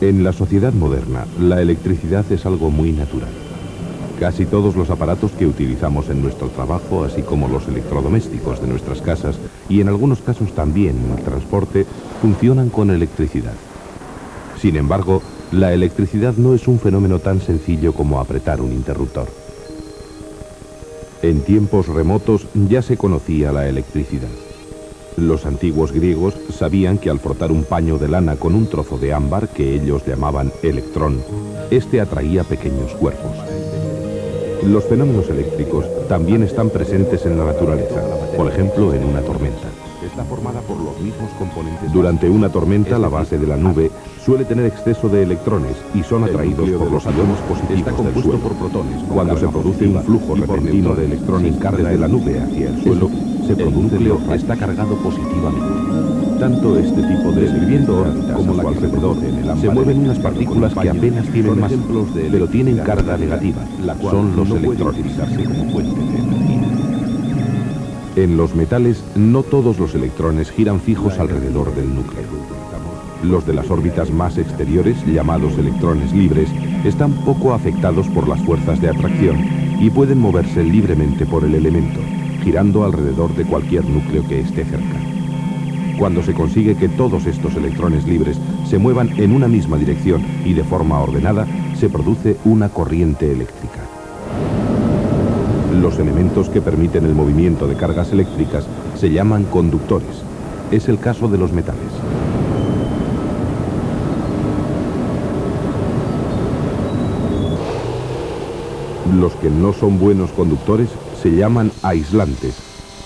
En la sociedad moderna, la electricidad es algo muy natural. Casi todos los aparatos que utilizamos en nuestro trabajo, así como los electrodomésticos de nuestras casas y en algunos casos también en el transporte, funcionan con electricidad. Sin embargo, la electricidad no es un fenómeno tan sencillo como apretar un interruptor. En tiempos remotos ya se conocía la electricidad. Los antiguos griegos sabían que al frotar un paño de lana con un trozo de ámbar, que ellos llamaban electrón, este atraía pequeños cuerpos. Los fenómenos eléctricos también están presentes en la naturaleza, por ejemplo en una tormenta. Está formada por los mismos componentes. Durante una tormenta, la base de la nube suele tener exceso de electrones y son atraídos por los iones positivos del suelo. Por protones. Cuando se produce un flujo repentino de electrones desde la nube hacia el suelo, el núcleo está cargado positivamente. Tanto este tipo de electricidad como la alrededor se mueven unas partículas que apenas tienen masa, pero tienen carga negativa. Son los electrones. En los metales, no todos los electrones giran fijos alrededor del núcleo. Los de las órbitas más exteriores, llamados electrones libres, están poco afectados por las fuerzas de atracción y pueden moverse libremente por el elemento, girando alrededor de cualquier núcleo que esté cerca. Cuando se consigue que todos estos electrones libres se muevan en una misma dirección y de forma ordenada, se produce una corriente eléctrica. Los elementos que permiten el movimiento de cargas eléctricas se llaman conductores. Es el caso de los metales. Los que no son buenos conductores se llaman aislantes,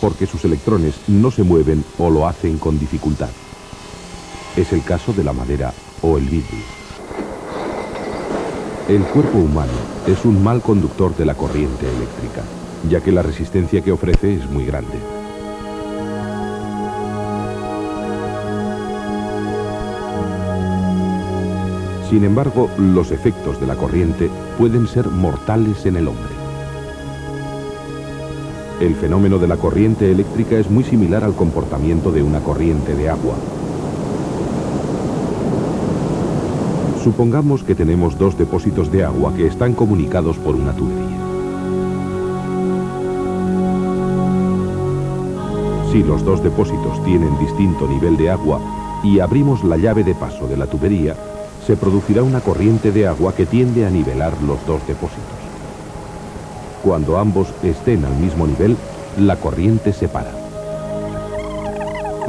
porque sus electrones no se mueven o lo hacen con dificultad. Es el caso de la madera o el vidrio. El cuerpo humano es un mal conductor de la corriente eléctrica, ya que la resistencia que ofrece es muy grande. Sin embargo, los efectos de la corriente pueden ser mortales en el hombre. El fenómeno de la corriente eléctrica es muy similar al comportamiento de una corriente de agua. Supongamos que tenemos dos depósitos de agua que están comunicados por una tubería. Si los dos depósitos tienen distinto nivel de agua y abrimos la llave de paso de la tubería, se producirá una corriente de agua que tiende a nivelar los dos depósitos. Cuando ambos estén al mismo nivel, la corriente se para.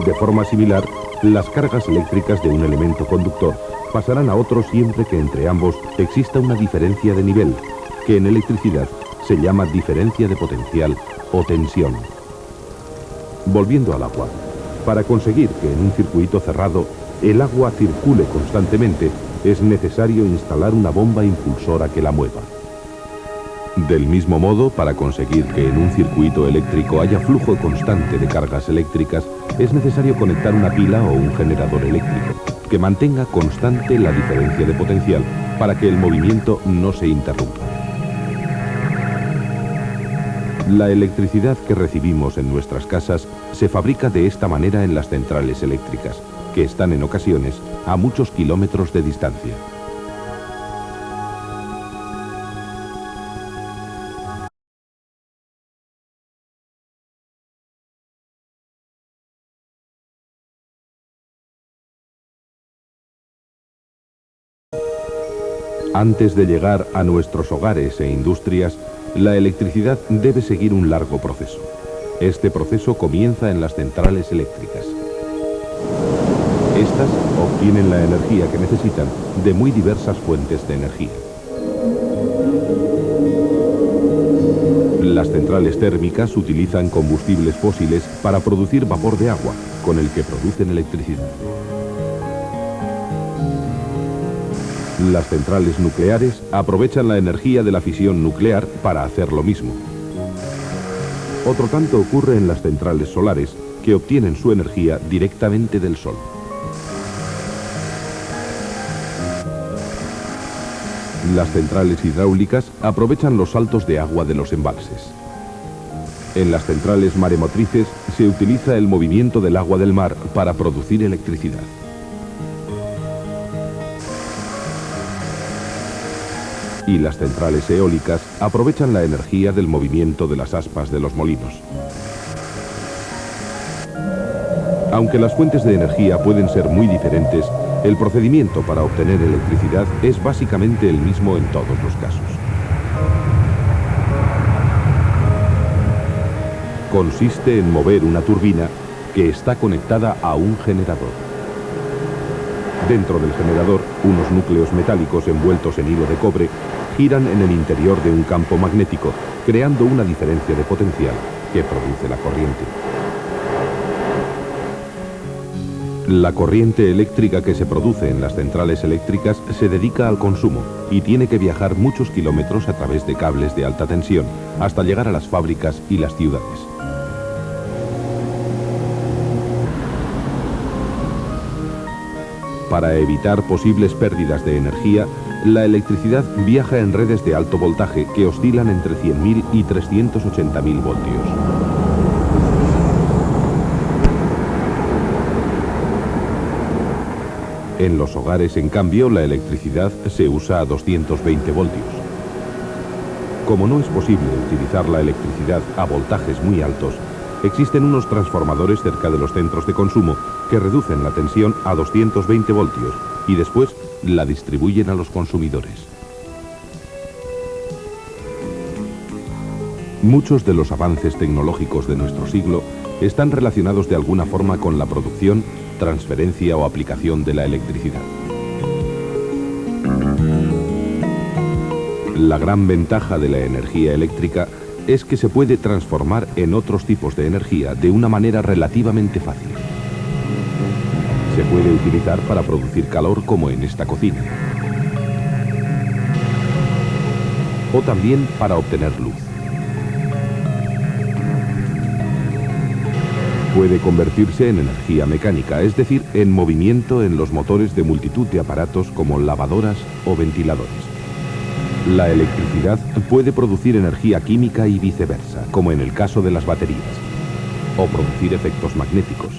De forma similar, las cargas eléctricas de un elemento conductor pasarán a otro siempre que entre ambos exista una diferencia de nivel, que en electricidad se llama diferencia de potencial o tensión. Volviendo al agua, para conseguir que en un circuito cerrado el agua circule constantemente, es necesario instalar una bomba impulsora que la mueva. Del mismo modo, para conseguir que en un circuito eléctrico haya flujo constante de cargas eléctricas, es necesario conectar una pila o un generador eléctrico, que mantenga constante la diferencia de potencial para que el movimiento no se interrumpa. La electricidad que recibimos en nuestras casas se fabrica de esta manera en las centrales eléctricas, que están en ocasiones a muchos kilómetros de distancia. Antes de llegar a nuestros hogares e industrias, la electricidad debe seguir un largo proceso. Este proceso comienza en las centrales eléctricas. Estas obtienen la energía que necesitan de muy diversas fuentes de energía. Las centrales térmicas utilizan combustibles fósiles para producir vapor de agua, con el que producen electricidad. Las centrales nucleares aprovechan la energía de la fisión nuclear para hacer lo mismo. Otro tanto ocurre en las centrales solares, que obtienen su energía directamente del sol. Las centrales hidráulicas aprovechan los saltos de agua de los embalses. En las centrales maremotrices se utiliza el movimiento del agua del mar para producir electricidad. Y las centrales eólicas aprovechan la energía del movimiento de las aspas de los molinos. Aunque las fuentes de energía pueden ser muy diferentes, el procedimiento para obtener electricidad es básicamente el mismo en todos los casos. Consiste en mover una turbina que está conectada a un generador. Dentro del generador, unos núcleos metálicos envueltos en hilo de cobre giran en el interior de un campo magnético, creando una diferencia de potencial que produce la corriente. La corriente eléctrica que se produce en las centrales eléctricas se dedica al consumo y tiene que viajar muchos kilómetros a través de cables de alta tensión hasta llegar a las fábricas y las ciudades. Para evitar posibles pérdidas de energía, la electricidad viaja en redes de alto voltaje que oscilan entre 100.000 y 380.000 voltios. En los hogares, en cambio, la electricidad se usa a 220 voltios. Como no es posible utilizar la electricidad a voltajes muy altos, existen unos transformadores cerca de los centros de consumo que reducen la tensión a 220 voltios y después la distribuyen a los consumidores. Muchos de los avances tecnológicos de nuestro siglo están relacionados de alguna forma con la producción, transferencia o aplicación de la electricidad. La gran ventaja de la energía eléctrica es que se puede transformar en otros tipos de energía de una manera relativamente fácil. Se puede utilizar para producir calor como en esta cocina. O también para obtener luz. Puede convertirse en energía mecánica, es decir, en movimiento en los motores de multitud de aparatos como lavadoras o ventiladores. La electricidad puede producir energía química y viceversa, como en el caso de las baterías, o producir efectos magnéticos.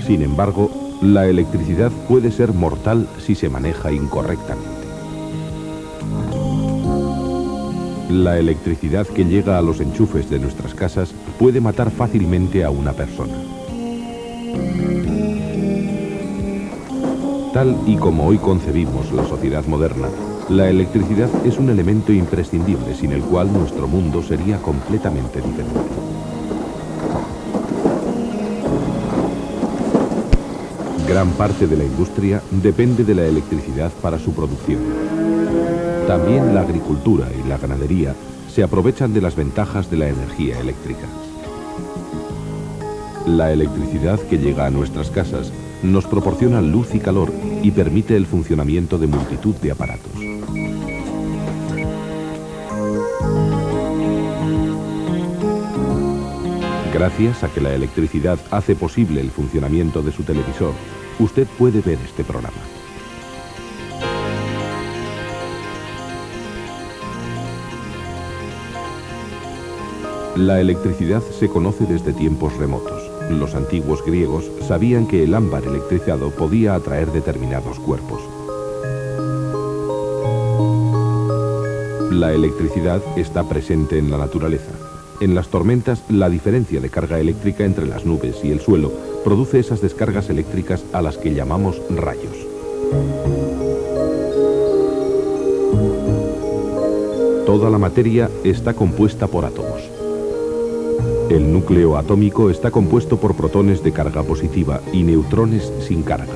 Sin embargo, la electricidad puede ser mortal si se maneja incorrectamente. La electricidad que llega a los enchufes de nuestras casas puede matar fácilmente a una persona. Tal y como hoy concebimos la sociedad moderna, la electricidad es un elemento imprescindible sin el cual nuestro mundo sería completamente diferente. Gran parte de la industria depende de la electricidad para su producción. También la agricultura y la ganadería se aprovechan de las ventajas de la energía eléctrica. La electricidad que llega a nuestras casas nos proporciona luz y calor y permite el funcionamiento de multitud de aparatos. Gracias a que la electricidad hace posible el funcionamiento de su televisor, usted puede ver este programa. La electricidad se conoce desde tiempos remotos. Los antiguos griegos sabían que el ámbar electrizado podía atraer determinados cuerpos. La electricidad está presente en la naturaleza. En las tormentas, la diferencia de carga eléctrica entre las nubes y el suelo produce esas descargas eléctricas a las que llamamos rayos. Toda la materia está compuesta por átomos. El núcleo atómico está compuesto por protones de carga positiva y neutrones sin carga.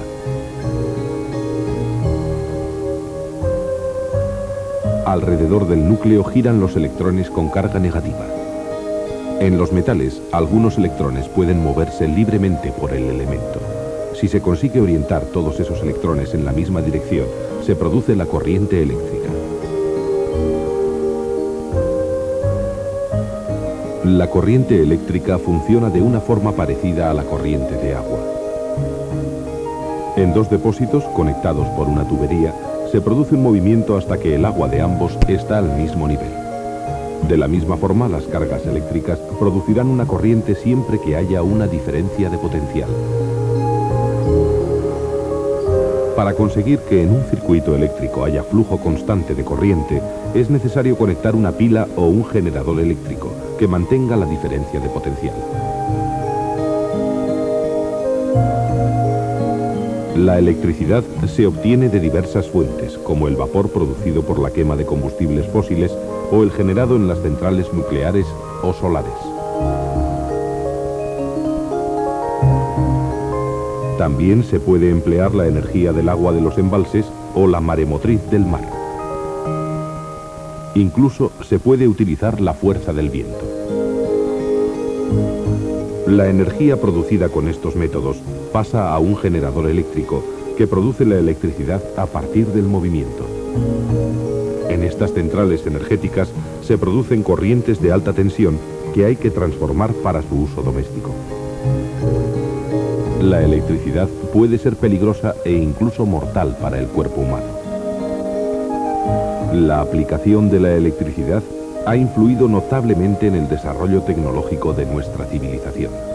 Alrededor del núcleo giran los electrones con carga negativa. En los metales, algunos electrones pueden moverse libremente por el elemento. Si se consigue orientar todos esos electrones en la misma dirección, se produce la corriente eléctrica. La corriente eléctrica funciona de una forma parecida a la corriente de agua. En dos depósitos, conectados por una tubería, se produce un movimiento hasta que el agua de ambos está al mismo nivel. De la misma forma, las cargas eléctricas producirán una corriente siempre que haya una diferencia de potencial. Para conseguir que en un circuito eléctrico haya flujo constante de corriente, es necesario conectar una pila o un generador eléctrico que mantenga la diferencia de potencial. La electricidad se obtiene de diversas fuentes, como el vapor producido por la quema de combustibles fósiles o el generado en las centrales nucleares o solares. También se puede emplear la energía del agua de los embalses o la maremotriz del mar. Incluso se puede utilizar la fuerza del viento. La energía producida con estos métodos pasa a un generador eléctrico que produce la electricidad a partir del movimiento. En estas centrales energéticas se producen corrientes de alta tensión que hay que transformar para su uso doméstico. La electricidad puede ser peligrosa e incluso mortal para el cuerpo humano. La aplicación de la electricidad ha influido notablemente en el desarrollo tecnológico de nuestra civilización.